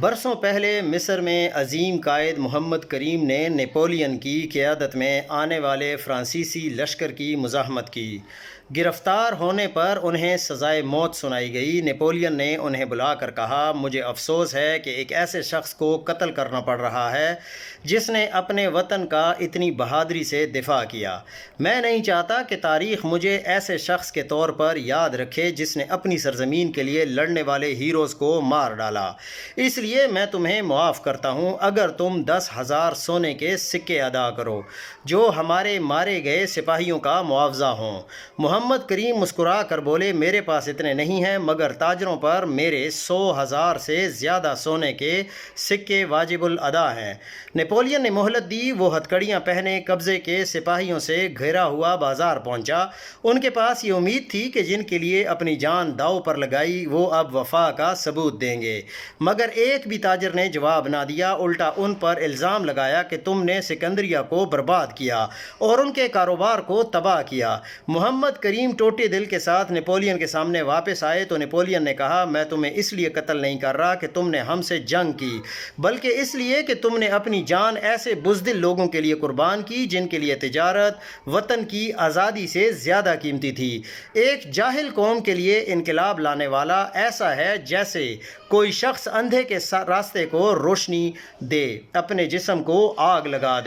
برسوں پہلے مصر میں عظیم قائد محمد کریم نے نیپولین کی قیادت میں آنے والے فرانسیسی لشکر کی مزاحمت کی۔ گرفتار ہونے پر انہیں سزائے موت سنائی گئی۔ نیپولین نے انہیں بلا کر کہا، مجھے افسوس ہے کہ ایک ایسے شخص کو قتل کرنا پڑ رہا ہے جس نے اپنے وطن کا اتنی بہادری سے دفاع کیا۔ میں نہیں چاہتا کہ تاریخ مجھے ایسے شخص کے طور پر یاد رکھے جس نے اپنی سرزمین کے لیے لڑنے والے ہیروز کو مار ڈالا۔ اس لیے میں تمہیں معاف کرتا ہوں اگر تم 10,000 سونے کے سکے ادا کرو جو ہمارے مارے گئے سپاہیوں کا معاوضہ ہوں۔ محمد کریم مسکرا کر بولے، میرے پاس اتنے نہیں ہیں مگر تاجروں پر میرے 100,000 سے زیادہ سونے کے سکے واجب الادا ہیں۔ نیپولین نے مہلت دی۔ وہ ہتھکڑیاں پہنے قبضے کے سپاہیوں سے گھرا ہوا بازار پہنچا۔ ان کے پاس یہ امید تھی کہ جن کے لیے اپنی جان داؤ پر لگائی وہ اب وفا کا ثبوت دیں گے، مگر ایک بھی تاجر نے جواب نہ دیا، الٹا ان پر الزام لگایا کہ تم نے سکندریہ کو برباد کیا اور ان کے کاروبار کو تباہ کیا۔ محمد کریم ٹوٹے دل کے ساتھ نیپولین کے سامنے واپس آئے تو نیپولین نے کہا، میں تمہیں اس لیے قتل نہیں کر رہا کہ تم نے ہم سے جنگ کی، بلکہ اس لیے کہ تم نے اپنی جان ایسے بزدل لوگوں کے لیے قربان کی جن کے لیے تجارت وطن کی آزادی سے زیادہ قیمتی تھی۔ ایک جاہل قوم کے لیے انقلاب لانے والا ایسا ہے جیسے کوئی شخص اندھے کے راستے کو روشنی دے، اپنے جسم کو آگ لگا دے۔